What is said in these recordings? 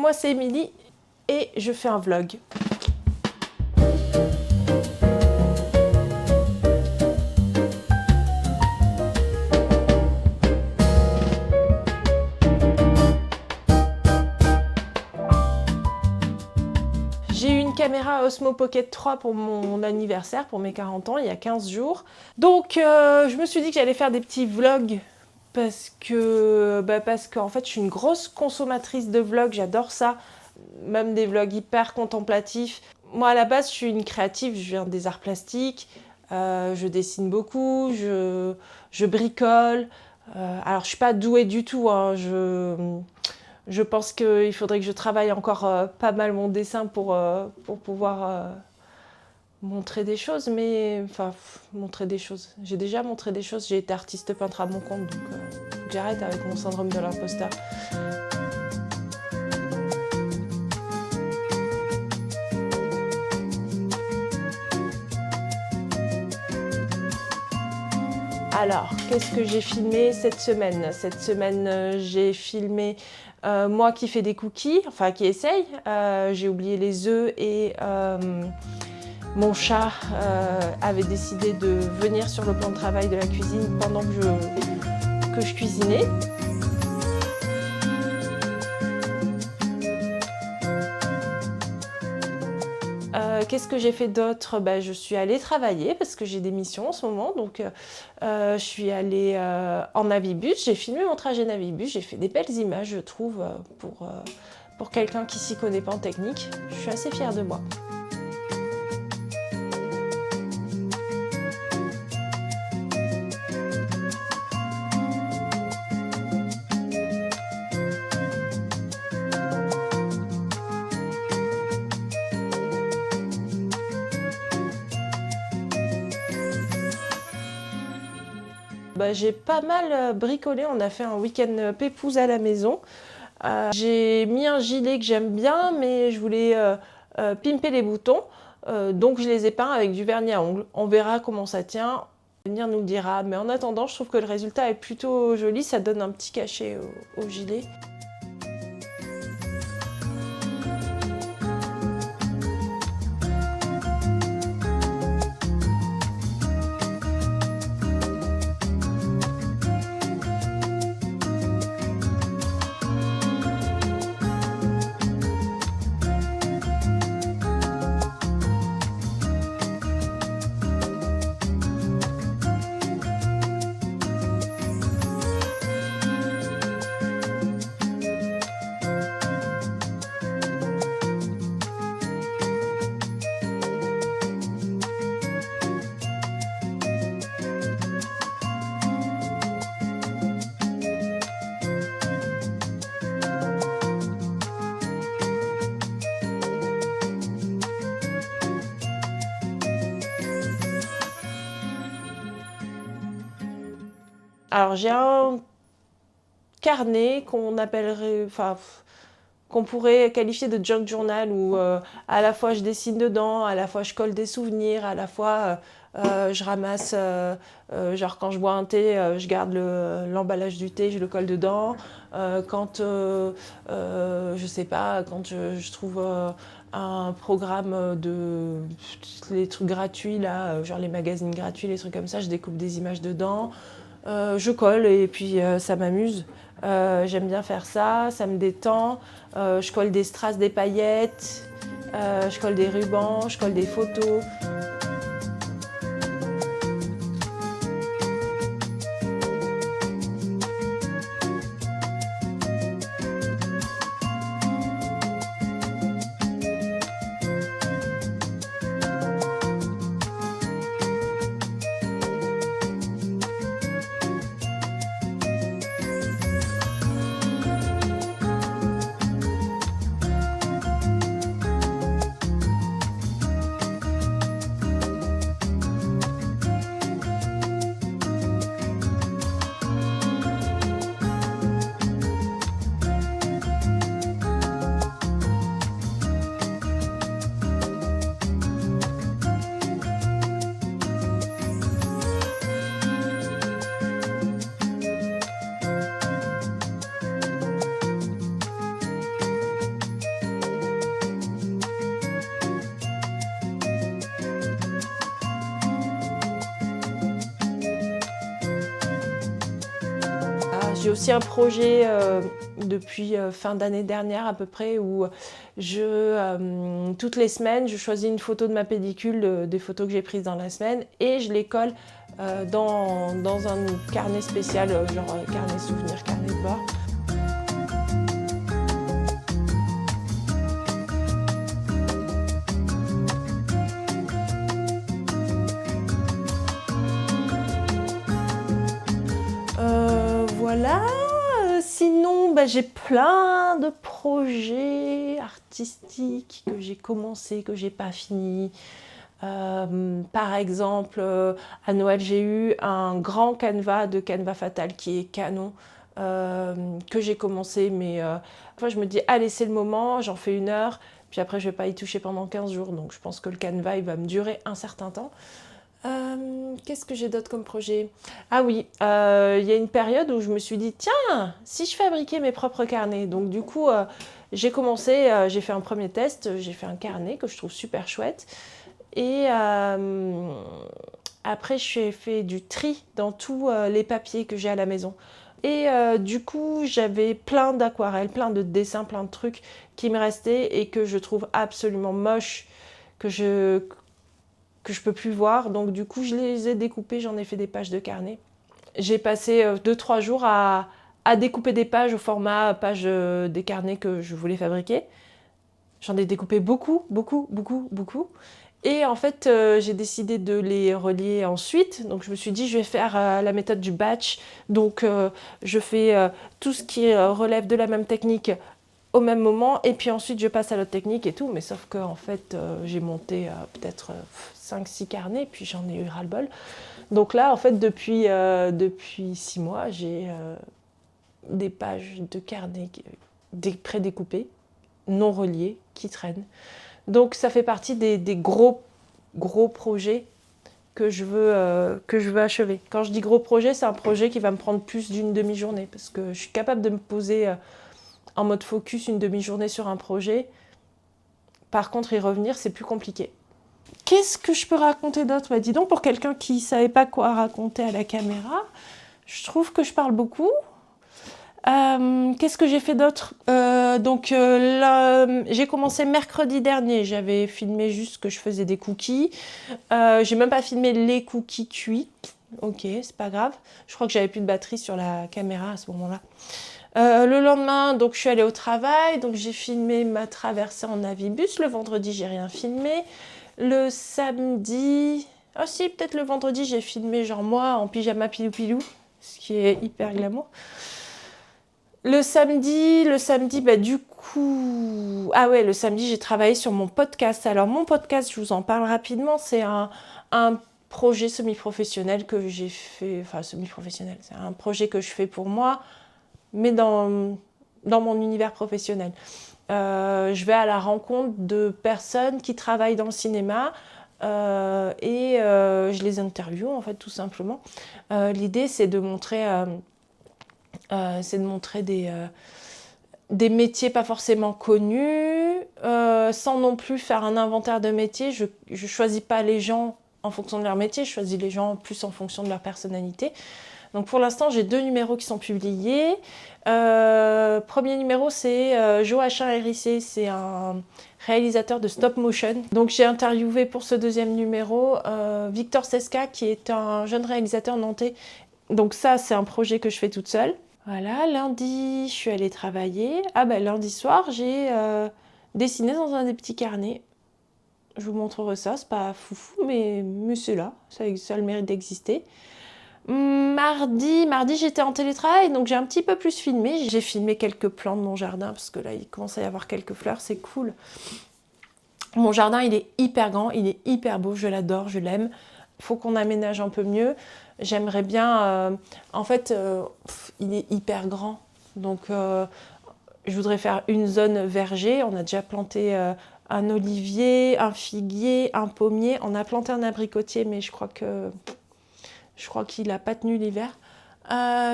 moi c'est Émilie et je fais un vlog. J'ai eu une caméra Osmo Pocket 3 pour mon anniversaire, pour mes 40 ans, il y a 15 jours. Donc je me suis dit que j'allais faire des petits vlogs parce qu'en fait je suis une grosse consommatrice de vlogs, j'adore ça. Même des vlogs hyper contemplatifs. Moi à la base je suis une créative, je viens des arts plastiques, je dessine beaucoup, je bricole. Alors je suis pas douée du tout, hein, je pense qu'il faudrait que je travaille encore pas mal mon dessin pour pouvoir montrer des choses, mais enfin montrer des choses. J'ai déjà montré des choses, j'ai été artiste peintre à mon compte, donc faut que j'arrête avec mon syndrome de l'imposteur. Alors, qu'est-ce que j'ai filmé cette semaine? Cette semaine, j'ai filmé moi qui fais des cookies, enfin qui essaye. J'ai oublié les œufs et mon chat avait décidé de venir sur le plan de travail de la cuisine pendant que je cuisinais. Qu'est-ce que j'ai fait d'autre? Je suis allée travailler parce que j'ai des missions en ce moment. Donc, je suis allée en navibus. J'ai filmé mon trajet navibus. J'ai fait des belles images, je trouve, pour quelqu'un qui s'y connaît pas en technique. Je suis assez fière de moi. J'ai pas mal bricolé, on a fait un week-end pépouze à la maison. J'ai mis un gilet que j'aime bien, mais je voulais pimper les boutons, donc je les ai peints avec du vernis à ongles. On verra comment ça tient, l'avenir nous le dira, mais en attendant je trouve que le résultat est plutôt joli, ça donne un petit cachet au gilet. Alors j'ai un carnet qu'on appellerait, enfin, qu'on pourrait qualifier de junk journal où à la fois je dessine dedans, à la fois je colle des souvenirs, à la fois je ramasse, genre quand je bois un thé, je garde l'emballage du thé, je le colle dedans. Quand, je sais pas, quand je trouve un programme de les trucs gratuits, là, genre les magazines gratuits, les trucs comme ça, je découpe des images dedans. Je colle et puis ça m'amuse. J'aime bien faire ça, ça me détend. Je colle des strass, des paillettes, je colle des rubans, je colle des photos. J'ai aussi un projet depuis fin d'année dernière à peu près où toutes les semaines, je choisis une photo de ma pellicule, des photos que j'ai prises dans la semaine et je les colle dans un carnet spécial, carnet souvenir, carnet de bord. Voilà. Sinon, j'ai plein de projets artistiques que j'ai commencé, que j'ai pas fini. Par exemple, à Noël, j'ai eu un grand canevas de Canva Fatal qui est canon, que j'ai commencé, mais je me dis, allez, c'est le moment, j'en fais 1 heure, puis après, je vais pas y toucher pendant 15 jours, donc je pense que le canevas, il va me durer un certain temps. Qu'est-ce que j'ai d'autre comme projet? Ah oui, il y a une période où je me suis dit, tiens, si je fabriquais mes propres carnets. Donc du coup, j'ai commencé, j'ai fait un premier test, j'ai fait un carnet que je trouve super chouette. Et après, j'ai fait du tri dans tous les papiers que j'ai à la maison. Et du coup, j'avais plein d'aquarelles, plein de dessins, plein de trucs qui me restaient et que je trouve absolument moches, que je peux plus voir. Donc du coup, je les ai découpés, j'en ai fait des pages de carnet. J'ai passé 2-3 jours à découper des pages au format page des carnets que je voulais fabriquer. J'en ai découpé beaucoup, beaucoup, beaucoup, beaucoup. Et en fait, j'ai décidé de les relier ensuite. Donc je me suis dit, je vais faire la méthode du batch. Donc je fais tout ce qui relève de la même technique au même moment, et puis ensuite je passe à l'autre technique et tout, mais sauf que en fait j'ai monté peut-être 5-6 carnets, puis j'en ai eu ras-le-bol. Donc là en fait depuis 6 mois j'ai des pages de carnets prédécoupées, non reliées, qui traînent. Donc ça fait partie des gros projets que je veux achever. Quand je dis gros projet, c'est un projet qui va me prendre plus d'une demi-journée, parce que je suis capable de me poser en mode focus une demi-journée sur un projet. Par contre, y revenir, c'est plus compliqué. Qu'est-ce que je peux raconter d'autre? Dis donc, pour quelqu'un qui ne savait pas quoi raconter à la caméra, je trouve que je parle beaucoup. Qu'est-ce que j'ai fait d'autre? J'ai commencé mercredi dernier. J'avais filmé juste que je faisais des cookies. J'ai même pas filmé les cookies cuits. Ok, c'est pas grave. Je crois que j'avais plus de batterie sur la caméra à ce moment-là. Le lendemain, donc, je suis allée au travail, donc j'ai filmé ma traversée en navibus. Le vendredi, j'ai rien filmé. Le samedi, si, peut-être le vendredi, j'ai filmé genre moi en pyjama pilou-pilou, ce qui est hyper glamour. Le samedi, du coup... Ah ouais, le samedi, j'ai travaillé sur mon podcast. Alors, mon podcast, je vous en parle rapidement, c'est un projet semi-professionnel que j'ai fait... Enfin, semi-professionnel, c'est un projet que je fais pour moi, mais dans mon univers professionnel. Je vais à la rencontre de personnes qui travaillent dans le cinéma et je les interviewe, en fait, tout simplement. L'idée, c'est de montrer des métiers pas forcément connus, sans non plus faire un inventaire de métiers. Je ne choisis pas les gens en fonction de leur métier, je choisis les gens plus en fonction de leur personnalité. Donc pour l'instant, j'ai 2 numéros qui sont publiés. Premier numéro, c'est Joachim Hérissé, c'est un réalisateur de stop motion. Donc j'ai interviewé pour ce 2e numéro Victor Seska, qui est un jeune réalisateur nantais. Donc ça, c'est un projet que je fais toute seule. Voilà, lundi, je suis allée travailler. Lundi soir, j'ai dessiné dans un des petits carnets. Je vous montrerai ça, c'est pas foufou, mais c'est là, ça a le mérite d'exister. Mardi, j'étais en télétravail, donc j'ai un petit peu plus filmé. J'ai filmé quelques plants de mon jardin, parce que là, il commence à y avoir quelques fleurs, c'est cool. Mon jardin, il est hyper grand, il est hyper beau, je l'adore, je l'aime. Il faut qu'on aménage un peu mieux. J'aimerais bien... il est hyper grand, donc je voudrais faire une zone verger. On a déjà planté un olivier, un figuier, un pommier. On a planté un abricotier, mais je crois qu'il n'a pas tenu l'hiver.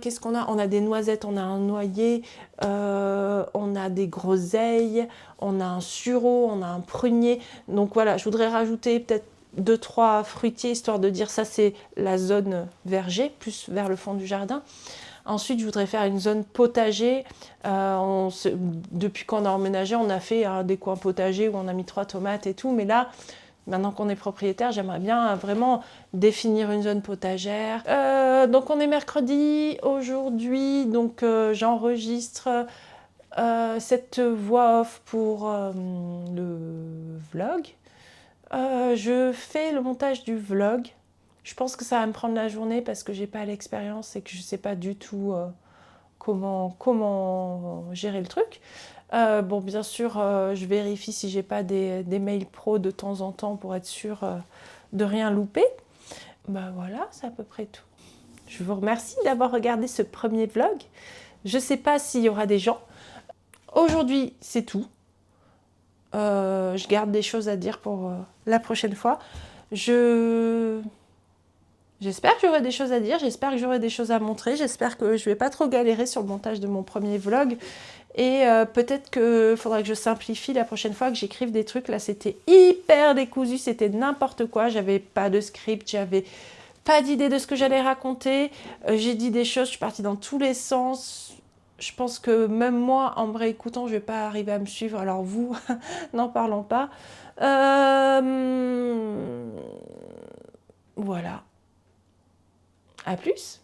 Qu'est-ce qu'on a? On a des noisettes, on a un noyer, on a des groseilles, on a un sureau, on a un prunier. Donc voilà, je voudrais rajouter peut-être 2-3 fruitiers, histoire de dire ça c'est la zone verger, plus vers le fond du jardin. Ensuite, je voudrais faire une zone potager. Depuis qu'on a emménagé, on a fait des coins potagers où on a mis 3 tomates et tout. Mais là, maintenant qu'on est propriétaire, j'aimerais bien vraiment définir une zone potagère. Donc on est mercredi aujourd'hui, donc j'enregistre cette voix off pour le vlog. Je fais le montage du vlog. Je pense que ça va me prendre la journée parce que j'ai pas l'expérience et que je sais pas du tout comment gérer le truc. Bon, bien sûr, je vérifie si j'ai pas des mails pro de temps en temps pour être sûre de rien louper. Bah voilà, c'est à peu près tout. Je vous remercie d'avoir regardé ce premier vlog. Je sais pas s'il y aura des gens. Aujourd'hui, c'est tout. Je garde des choses à dire pour la prochaine fois. J'espère que j'aurai des choses à dire, j'espère que j'aurai des choses à montrer, j'espère que je vais pas trop galérer sur le montage de mon premier vlog. Et peut-être qu'il faudra que je simplifie la prochaine fois, que j'écrive des trucs. Là, c'était hyper décousu, c'était n'importe quoi. J'avais pas de script, j'avais pas d'idée de ce que j'allais raconter. J'ai dit des choses, je suis partie dans tous les sens. Je pense que même moi, en me réécoutant, je vais pas arriver à me suivre. Alors vous, n'en parlons pas. Voilà. À plus.